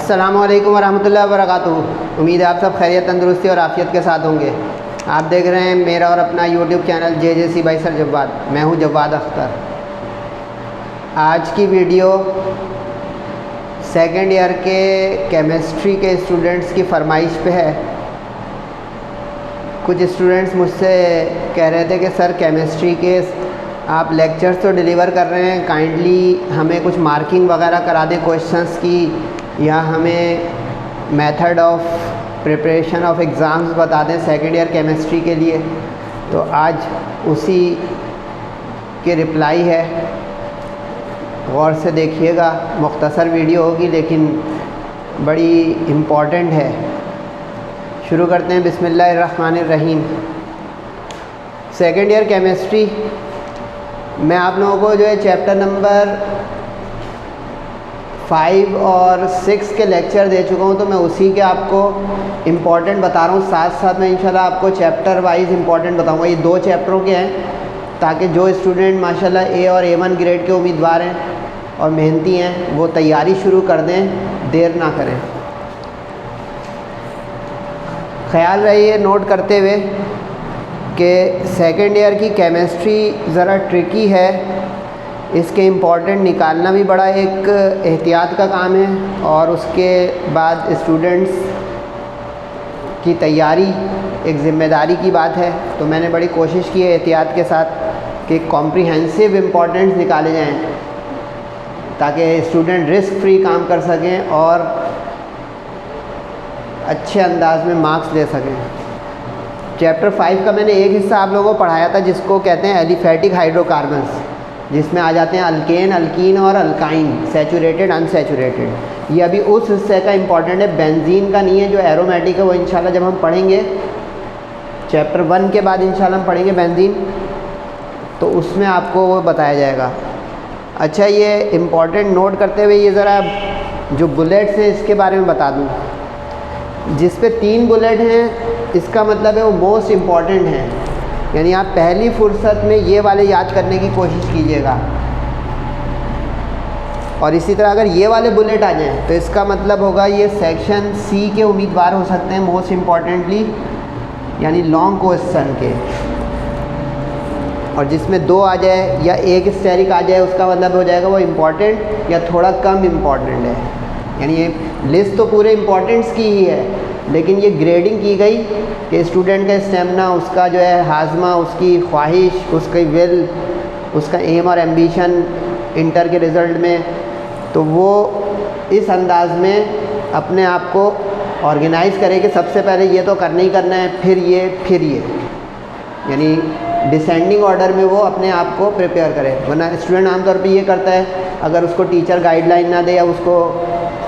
अस्सलामु अलैकुम वरहमतुल्लाहि वबरकातुहू। उम्मीद है आप सब खैरियत, तंदुरुस्ती और आफियत के साथ होंगे। आप देख रहे हैं मेरा और अपना YouTube channel JJC by sir Jawwad. मैं हूं जव्वाद अख्तर। आज की वीडियो सेकंड ईयर के केमिस्ट्री के स्टूडेंट्स की फरमाइश पे है। कुछ स्टूडेंट्स मुझसे कह रहे थे कि सर केमिस्ट्री के आप लेक्चर्स तो डिलीवर कर रहे हैं, काइंडली हमें कुछ मार्किंग वगैरह करा दें क्वेश्चंस की, या हमें method of preparation of exams बता दें सेकंड ईयर केमिस्ट्री के लिए। तो आज उसी के रिप्लाई है, गौर से देखिएगा। मुख्तसर वीडियो होगी लेकिन बड़ी इम्पॉर्टेंट है। शुरू करते हैं। बिस्मिल्लाहिर्रहमानिर्रहीम। सेकंड ईयर केमिस्ट्री मैं आप लोगों को जो है चैप्टर नंबर 5 और 6 के लेक्चर दे चुका हूँ, तो मैं उसी के आपको इम्पॉर्टेंट बता रहा हूँ। साथ साथ मैं इंशाल्लाह आपको चैप्टर वाइज इम्पॉर्टेंट बताऊँगा। ये 2 चैप्टरों के हैं, ताकि जो स्टूडेंट माशाल्लाह A और A1 ग्रेड के उम्मीदवार हैं और मेहनती हैं, वो तैयारी शुरू कर दें, देर ना करें। ख्याल रहिए नोट करते हुए कि सेकेंड ईयर की केमिस्ट्री ज़रा ट्रिकी है। इसके इम्पॉर्टेंट निकालना भी बड़ा एक एहतियात का काम है, और उसके बाद स्टूडेंट्स की तैयारी एक ज़िम्मेदारी की बात है। तो मैंने बड़ी कोशिश की है एहतियात के साथ कि कॉम्प्रिहेंसिव इम्पॉर्टेंट्स निकाले जाएं, ताकि स्टूडेंट रिस्क फ्री काम कर सकें और अच्छे अंदाज में मार्क्स ले सकें। चैप्टर 5 का मैंने एक हिस्सा आप लोगों को पढ़ाया था, जिसको कहते हैं एलिफेटिक हाइड्रोकार्बन्स, जिसमें आ जाते हैं अल्केन, अल्कीन और अल्काइन, सैचुरेटेड, अनसैचुरेटेड। ये अभी उस हिस्से का इम्पॉर्टेंट है, बेंजीन का नहीं है। जो एरोमेटिक है वो इंशाल्लाह जब हम पढ़ेंगे चैप्टर 1 के बाद इंशाल्लाह हम पढ़ेंगे बेंजीन, तो उसमें आपको वो बताया जाएगा। अच्छा, ये इम्पॉर्टेंट नोट करते हुए ये ज़रा जो बुलेट्स हैं इसके बारे में बता दूँ। जिस पे 3 बुलेट हैं इसका मतलब है वो मोस्ट इम्पॉर्टेंट है, यानी आप पहली फुर्सत में ये वाले याद करने की कोशिश कीजिएगा। और इसी तरह अगर ये वाले बुलेट आ जाएं तो इसका मतलब होगा ये सेक्शन C के उम्मीदवार हो सकते हैं मोस्ट इम्पॉर्टेंटली, यानी लॉन्ग क्वेश्चन के। और जिसमें 2 आ जाए या 1 स्टेरिक आ जाए, उसका मतलब हो जाएगा वो इम्पॉर्टेंट या थोड़ा कम इम्पॉर्टेंट है। यानी ये लिस्ट तो पूरे इम्पॉर्टेंट्स की ही है, लेकिन ये ग्रेडिंग की गई कि स्टूडेंट का स्टेमिना, उसका जो है हाजमा, उसकी ख्वाहिश, उसकी विल, उसका एम और एम्बिशन इंटर के रिज़ल्ट में, तो वो इस अंदाज में अपने आप को ऑर्गेनाइज़ करे कि सबसे पहले ये तो करना ही करना है, फिर ये, यानी डिसेंडिंग ऑर्डर में वो अपने आप को प्रिपेयर करे। वरना स्टूडेंट आमतौर पे ये करता है, अगर उसको टीचर गाइडलाइन ना दे या उसको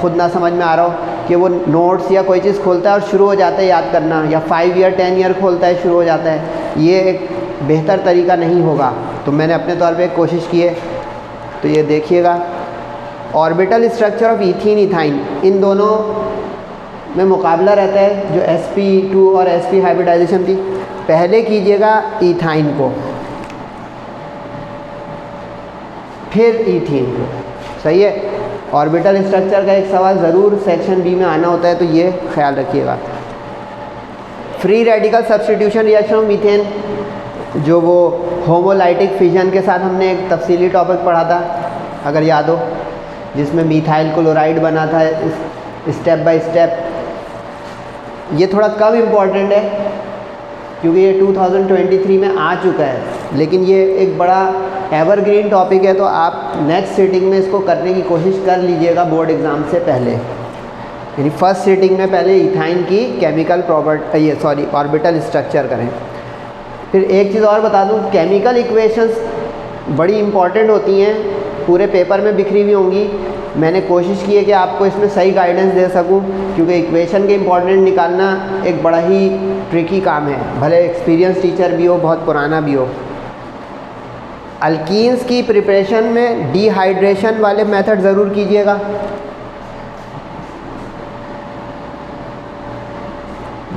खुद ना समझ में आ रहा हो, कि वो नोट्स या कोई चीज़ खोलता है और शुरू हो जाता है याद करना, या 5 ईयर 10 ईयर खोलता है, शुरू हो जाता है। ये एक बेहतर तरीका नहीं होगा। तो मैंने अपने तौर पे कोशिश की है, तो ये देखिएगा। Orbital structure of ethene, ethyne, इन दोनों में मुकाबला रहता है। जो sp2 और sp हाइब्रिडाइजेशन थी, पहले कीजिएगा इथाइन को, फिर ईथीन को। सही है। ऑर्बिटल स्ट्रक्चर का एक सवाल ज़रूर सेक्शन B में आना होता है, तो ये ख्याल रखिएगा। Free radical substitution reaction of methane, जो वो होमोलाइटिक फिजन के साथ हमने एक तफसीली टॉपिक पढ़ा था, अगर याद हो, जिसमें मीथाइल क्लोराइड बना था स्टेप बाय स्टेप। ये थोड़ा कम इम्पॉर्टेंट है क्योंकि ये 2023 में आ चुका है, लेकिन ये एक बड़ा एवरग्रीन टॉपिक है। तो आप नेक्स्ट सीटिंग में इसको करने की कोशिश कर लीजिएगा बोर्ड एग्ज़ाम से पहले, यानी फर्स्ट सीटिंग में पहले इथाइन की केमिकल ऑर्बिटल स्ट्रक्चर करें। फिर एक चीज़ और बता दूं, केमिकल इक्वेशंस बड़ी इंपॉर्टेंट होती हैं, पूरे पेपर में बिखरी हुई होंगी। मैंने कोशिश की है कि आपको इसमें सही गाइडेंस दे सकूं, क्योंकि इक्वेशन के इम्पॉर्टेंट निकालना एक बड़ा ही ट्रिकी काम है, भले एक्सपीरियंस टीचर भी हो, बहुत पुराना भी हो। अल्कीन्स की प्रिपरेशन में डिहाइड्रेशन वाले मेथड ज़रूर कीजिएगा,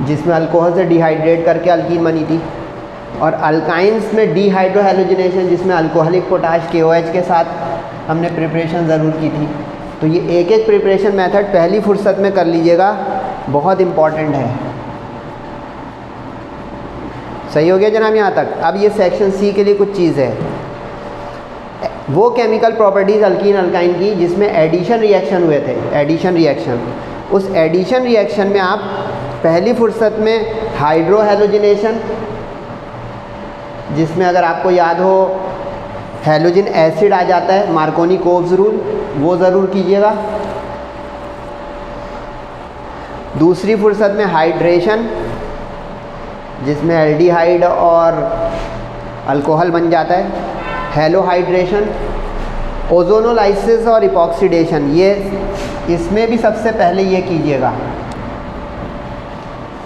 जिसमें अल्कोहल से डिहाइड्रेट करके अल्कीन बनी थी। और अल्काइंस में डिहाइड्रोहेलोजिनेशन, जिसमें अल्कोहलिक पोटाश KOH के साथ हमने प्रिपरेशन ज़रूर की थी। तो ये एक एक प्रिपरेशन मेथड पहली फुर्सत में कर लीजिएगा, बहुत इम्पॉर्टेंट है। सही हो गया जनाब यहाँ तक। अब ये सेक्शन सी के लिए कुछ चीज़ है, वो केमिकल प्रॉपर्टीज़ अल्कीन अल्काइन की जिसमें एडिशन रिएक्शन हुए थे, एडिशन रिएक्शन। उस एडिशन रिएक्शन में आप पहली फुर्सत में हाइड्रोहेलोजिनेशन, जिसमें अगर आपको याद हो हेलोजन एसिड आ जाता है, मार्कोनी कोव्स रूल, वो ज़रूर कीजिएगा। दूसरी फुर्सत में हाइड्रेशन, जिसमें एल्डिहाइड और अल्कोहल बन जाता है, हेलोहाइड्रेशन। ओजोनोलाइसिस और इपॉक्सीडेशन, ये इसमें भी सबसे पहले ये कीजिएगा,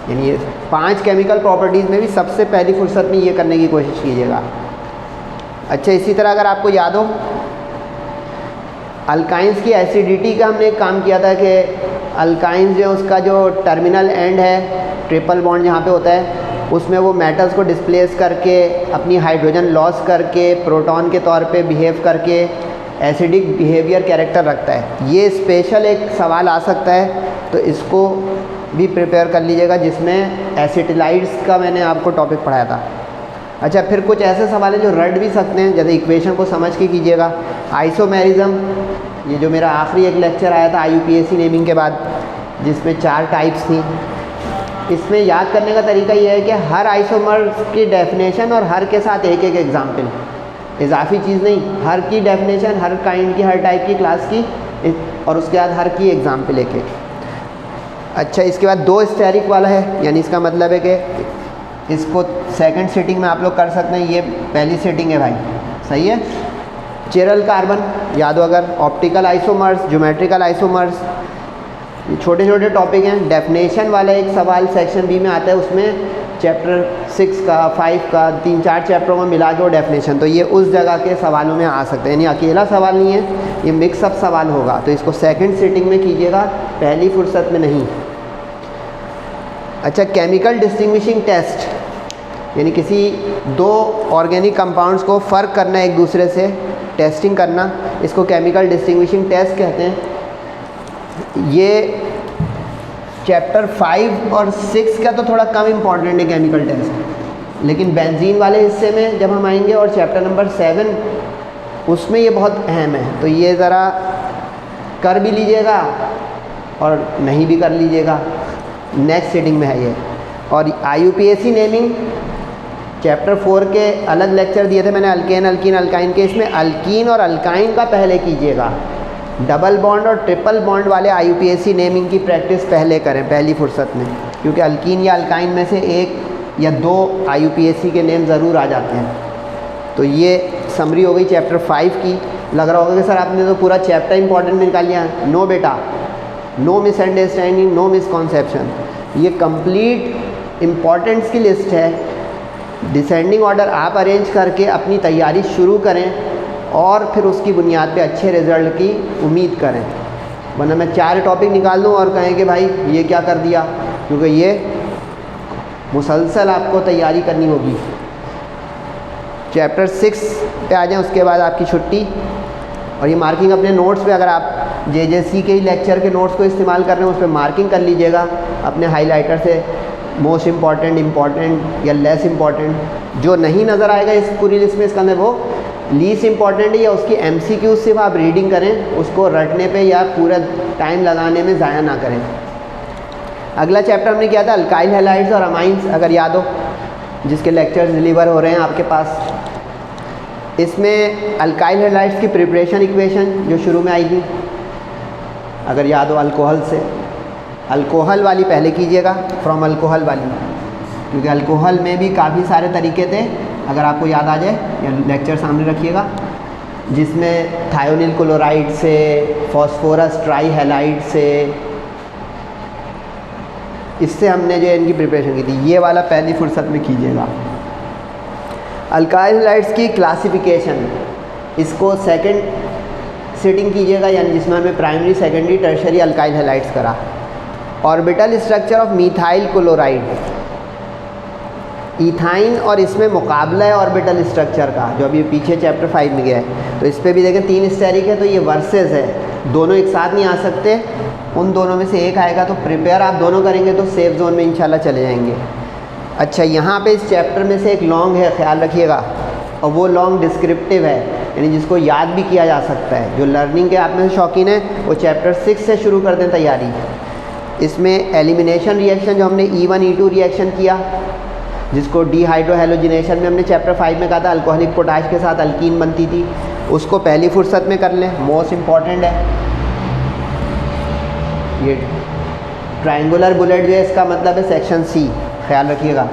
यानी ये 5 केमिकल प्रॉपर्टीज़ में भी सबसे पहली फुर्सत में ये करने की कोशिश कीजिएगा। अच्छा, इसी तरह अगर आपको याद हो अल्काइंस की एसिडिटी का हमने एक काम किया था कि अल्काइंस जो उसका जो टर्मिनल एंड है, ट्रिपल बॉन्ड जहाँ पे होता है, उसमें वो मेटल्स को डिस्प्लेस करके अपनी हाइड्रोजन लॉस करके प्रोटॉन के तौर पे बिहेव करके एसिडिक बिहेवियर कैरेक्टर रखता है। ये स्पेशल एक सवाल आ सकता है, तो इसको भी प्रिपेयर कर लीजिएगा, जिसमें एसिटिलाइड्स का मैंने आपको टॉपिक पढ़ाया था। अच्छा, फिर कुछ ऐसे सवाल हैं जो रट भी सकते हैं, जैसे इक्वेशन को समझ के कीजिएगा। आइसोमेरिज्म, ये जो मेरा आखिरी एक लेक्चर आया था IUPAC नेमिंग के बाद, जिसमें 4 टाइप्स थी, इसमें याद करने का तरीका ये है कि हर आइसोमर की डेफिनेशन और हर के साथ एक एक एग्जाम्पल, इजाफी चीज़ नहीं, हर की डेफिनेशन, हर काइंड की, हर टाइप की क्लास की, और उसके बाद हर की एग्जाम्पल एक एक। अच्छा, इसके बाद 2 स्टेरिक वाला है, यानी इसका मतलब है कि इसको सेकंड सीटिंग में आप लोग कर सकते हैं, ये पहली सीटिंग है भाई, सही है। चिरल कार्बन याद हो अगर, ऑप्टिकल आइसोमर्स, ज्योमेट्रिकल आइसोमर्स, ये छोटे छोटे टॉपिक हैं। डेफिनेशन वाला एक सवाल सेक्शन बी में आता है, उसमें चैप्टर 6 का, 5 का, 3-4 चैप्टरों में मिला दो डेफिनेशन, तो ये उस जगह के सवालों में आ सकते हैं, यानी अकेला सवाल नहीं है, ये मिक्सअप सवाल होगा, तो इसको सेकंड सीटिंग में कीजिएगा, पहली फुर्सत में नहीं। अच्छा, केमिकल डिस्टिंग्विशिंग टेस्ट, यानी किसी 2 ऑर्गेनिक कंपाउंड्स को फ़र्क करना एक दूसरे से, टेस्टिंग करना, इसको केमिकल डिस्टिंग्विशिंग टेस्ट कहते हैं। ये चैप्टर 5 और 6 का तो थोड़ा कम इम्पॉर्टेंट है केमिकल टेस्ट, लेकिन बेंजीन वाले हिस्से में जब हम आएंगे और चैप्टर नंबर 7 उसमें ये बहुत अहम है, तो ये ज़रा कर भी लीजिएगा और नहीं भी कर लीजिएगा, नेक्स्ट सीटिंग में है ये। और IUPAC नेमिंग चैप्टर 4 के अलग लेक्चर दिए थे मैंने, अल्केन, अल्कीन, अल्काइन के, इसमें अल्कीन और अल्काइन का पहले कीजिएगा, डबल बॉन्ड और ट्रिपल बॉन्ड वाले IUPAC नेमिंग की प्रैक्टिस पहले करें पहली फुर्सत में, क्योंकि अल्कीन या अल्काइन में से 1 या 2 IUPAC के नेम ज़रूर आ जाते हैं। तो ये समरी हो गई चैप्टर 5 की। लग रहा होगा कि सर आपने तो पूरा चैप्टर इंपॉर्टेंट निकाल लिया। नो बेटा, नो मिसअंडरस्टैंडिंग, नो मिसकॉन्सेप्शन, ये कंप्लीट इम्पॉर्टेंट्स की लिस्ट है। डिसेंडिंग ऑर्डर आप अरेंज करके अपनी तैयारी शुरू करें और फिर उसकी बुनियाद पे अच्छे रिज़ल्ट की उम्मीद करें, वरना मैं 4 टॉपिक निकाल दूँ और कहें कि भाई ये क्या कर दिया, क्योंकि ये मुसलसल आपको तैयारी करनी होगी। चैप्टर 6 पे आ जाएं, उसके बाद आपकी छुट्टी। और ये मार्किंग अपने नोट्स पे, अगर आप JJC के ही लेक्चर के नोट्स को इस्तेमाल कर रहे हैं, उस पर मार्किंग कर लीजिएगा अपने हाईलाइटर से, मोस्ट इम्पॉर्टेंट, इम्पॉर्टेंट या लेस इम्पॉर्टेंट। जो नहीं नज़र आएगा इस पूरी लिस्ट में, इसका अंदर वो लीस्ट इम्पॉर्टेंट है, या उसकी MCQ सिर्फ आप रीडिंग करें, उसको रटने पे या पूरा टाइम लगाने में ज़ाया ना करें। अगला चैप्टर हमने किया था अल्काइल हैलाइड्स और अमाइंस, अगर याद हो, जिसके लेक्चर्स डिलीवर हो रहे हैं आपके पास। इसमें अल्काइल हैलाइड्स की प्रिपरेशन इक्वेशन जो शुरू में आई थी, अगर याद हो, अल्कोहल से, अल्कोहल वाली पहले कीजिएगा, फ्रॉम अल्कोहल वाली, क्योंकि अल्कोहल में भी काफ़ी सारे तरीके थे, अगर आपको याद आ जाए या लेक्चर सामने रखिएगा, जिसमें थायोनिल क्लोराइड से, फॉस्फोरस ट्राई हैलाइड से, इससे हमने जो इनकी प्रिपरेशन की थी, ये वाला पहली फुर्सत में कीजिएगा। अल्काइल हैलाइड्स की क्लासिफिकेशन, इसको सेकंड सीटिंग कीजिएगा, यानी जिसमें हमें primary, secondary, tertiary alkyl halides करा। Orbital structure of methyl chloride, ethyne और इसमें मुकाबला है ऑर्बिटल स्ट्रक्चर का, जो अभी पीछे चैप्टर 5 में गया है। तो इस पर भी देखें 3 स्टेरिक है, तो ये वर्सेस है, दोनों एक साथ नहीं आ सकते, उन दोनों में से एक आएगा। तो प्रिपेयर आप दोनों करेंगे तो सेफ जोन में इंशाल्लाह चले जाएंगे। अच्छा, यहाँ पे इस चैप्टर में से एक लॉन्ग है, ख्याल रखिएगा, और वो लॉन्ग डिस्क्रिप्टिव है, यानी जिसको याद भी किया जा सकता है। जो लर्निंग के आप में से शौकीन है वो चैप्टर 6 से शुरू कर दें तैयारी। इसमें एलिमिनेशन रिएक्शन जो हमने E1 E2 रिएक्शन किया, जिसको डिहाइड्रोहेलोजिनेशन में हमने चैप्टर 5 में कहा था अल्कोहलिक पोटाश के साथ अल्कीन बनती थी, उसको पहली फुर्सत में कर लें, मोस्ट इम्पॉर्टेंट है। ये ट्रायंगुलर बुलेट जो है इसका मतलब है सेक्शन सी, ख्याल रखिएगा।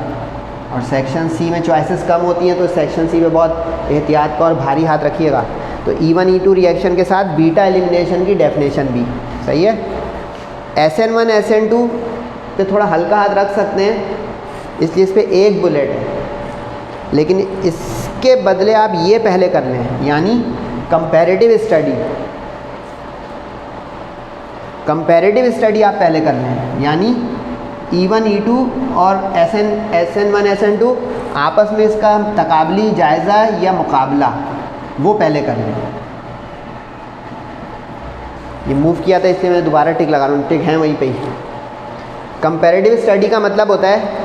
और सेक्शन सी में चॉइसेस कम होती हैं, तो सेक्शन सी में बहुत एहतियात का और भारी हाथ रखिएगा। तो E1 E2 रिएक्शन के साथ बीटा एलिमिनेशन की डेफिनेशन भी सही है। SN1 SN2 पे थोड़ा हल्का हाथ रख सकते हैं, इसलिए इस पर एक बुलेट है, लेकिन इसके बदले आप ये पहले कर लें, यानी कंपैरेटिव स्टडी। कंपैरेटिव स्टडी आप पहले कर लें, यानी E1 E2 और SN1 SN2 आपस में इसका तकाबली जायज़ा या मुकाबला वो पहले कर लें। ये मूव किया था इसलिए मैं दोबारा टिक लगा रहा हूँ, टिक हैं वहीं पे ही। कंपैरेटिव स्टडी का मतलब होता है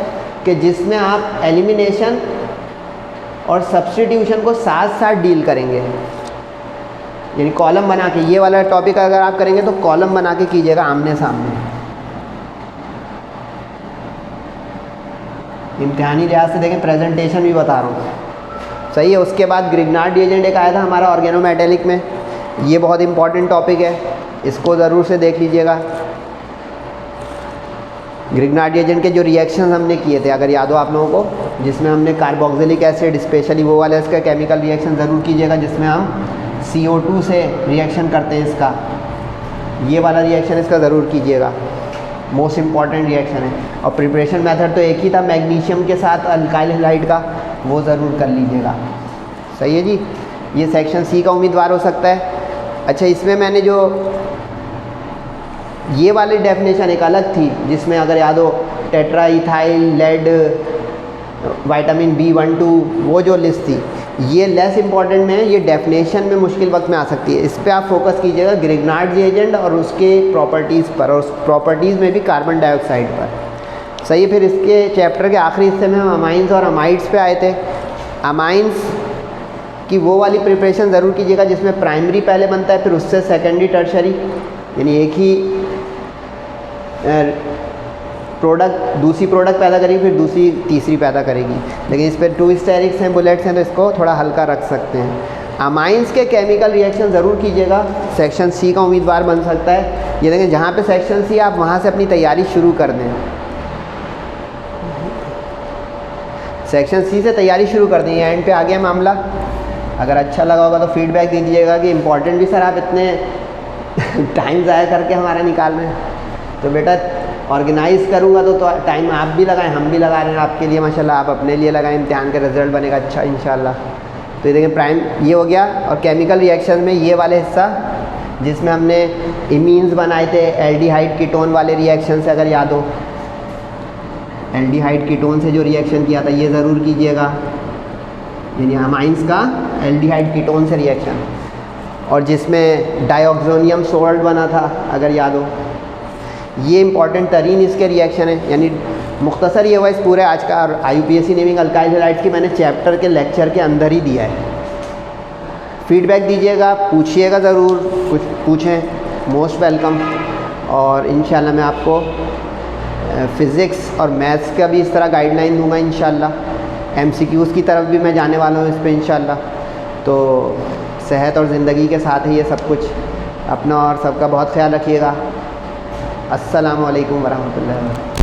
कि जिसमें आप एलिमिनेशन और सब्स्टिट्यूशन को साथ साथ डील करेंगे, यानी कॉलम बना के। ये वाला टॉपिक अगर आप करेंगे तो कॉलम बना के कीजिएगा आमने सामने। इम्तिहानी लिहाज से देखें, प्रेजेंटेशन भी बता रहा हूँ, सही है। उसके बाद ग्रिग्नार्ड रिएजेंट एक आया था हमारा ऑर्गेनोमेटेलिक में, ये बहुत इंपॉर्टेंट टॉपिक है, इसको ज़रूर से देख लीजिएगा। ग्रिग्नार्ड रिएजेंट के जो रिएक्शंस हमने किए थे, अगर याद हो आप लोगों को, जिसमें हमने कार्बोक्सिलिक एसिड, स्पेशली वो वाला इसका केमिकल रिएक्शन ज़रूर कीजिएगा जिसमें हम CO2 से रिएक्शन करते हैं, इसका ये वाला रिएक्शन इसका ज़रूर कीजिएगा, मोस्ट इम्पॉर्टेंट रिएक्शन है। और प्रिपरेशन मेथड तो एक ही था मैग्नीशियम के साथ अल्काइल हैलाइड का, वो ज़रूर कर लीजिएगा, सही है जी। ये सेक्शन सी का उम्मीदवार हो सकता है। अच्छा, इसमें मैंने जो ये वाली डेफिनेशन एक अलग थी, जिसमें अगर याद हो tetra ethyl lead vitamin B12 वो जो लिस्ट थी, ये लेस इंपॉर्टेंट में है, ये डेफिनेशन में मुश्किल वक्त में आ सकती है। इस पर आप फोकस कीजिएगा ग्रिग्नार्ड रिएजेंट और उसके प्रॉपर्टीज़ पर, और उस प्रॉपर्टीज़ में भी कार्बन डाइऑक्साइड पर, सही है। फिर इसके चैप्टर के आखिरी हिस्से में हम अमाइंस और अमाइड्स पे आए थे। अमाइंस की वो वाली प्रिपरेशन ज़रूर कीजिएगा जिसमें प्राइमरी पहले बनता है, फिर उससे सेकेंडरी टर्शरी, यानी एक ही प्रोडक्ट दूसरी प्रोडक्ट पैदा करेगी, फिर दूसरी तीसरी पैदा करेगी। लेकिन इस पर 2 स्टेरिक्स हैं, बुलेट्स हैं, तो इसको थोड़ा हल्का रख सकते हैं। अमाइंस के केमिकल रिएक्शन ज़रूर कीजिएगा, सेक्शन सी का उम्मीदवार बन सकता है। ये देखें, जहाँ पे सेक्शन सी आप वहाँ से अपनी तैयारी शुरू कर दें, सेक्शन सी से तैयारी शुरू कर दें। एंड पे आ गया मामला। अगर अच्छा लगा होगा तो फीडबैक दे दीजिएगा कि इम्पॉर्टेंट भी सर आप इतने टाइम ज़ाया करके हमारा निकाल रहे हैं, तो बेटा ऑर्गेनाइज़ करूँगा तो टाइम आप भी लगाएं, हम भी लगा रहे हैं आपके लिए, माशाल्लाह आप अपने लिए लगाएं, इम्तिहान का रिजल्ट बनेगा अच्छा इंशाल्लाह। तो ये देखें, प्राइम ये हो गया। और केमिकल रिएक्शन में ये वाले हिस्सा जिसमें हमने इमीन्स बनाए थे एल्डिहाइड कीटोन वाले रिएक्शन से, अगर याद हो एल्डिहाइड कीटोन से जो रिएक्शन किया था ये ज़रूर कीजिएगा, यानी अमाइंस का एल्डिहाइड कीटोन से रिएक्शन। और जिसमें डाइऑक्सोनियम सोल्ट बना था, अगर याद हो, ये इंपॉर्टेंट तरीन इसके रिएक्शन है। यानी मुख्तसर ये हुआ इस पूरे आज का। और IUPAC नेमिंग अल्काइल हैलाइड्स की मैंने चैप्टर के लेक्चर के अंदर ही दिया है। फीडबैक दीजिएगा, पूछिएगा ज़रूर, कुछ पूछें, मोस्ट वेलकम। और इंशाल्लाह मैं आपको फ़िज़िक्स और मैथ्स का भी इस तरह गाइडलाइन दूंगा इंशाल्लाह। MCQs की तरफ भी मैं जाने वाला हूँ इस पर इंशाल्लाह। तो सेहत और ज़िंदगी के साथ ही ये सब कुछ। अपना और सबका बहुत ख्याल रखिएगा। अस्सलामु अलैकुम वरहमतुल्लाहि।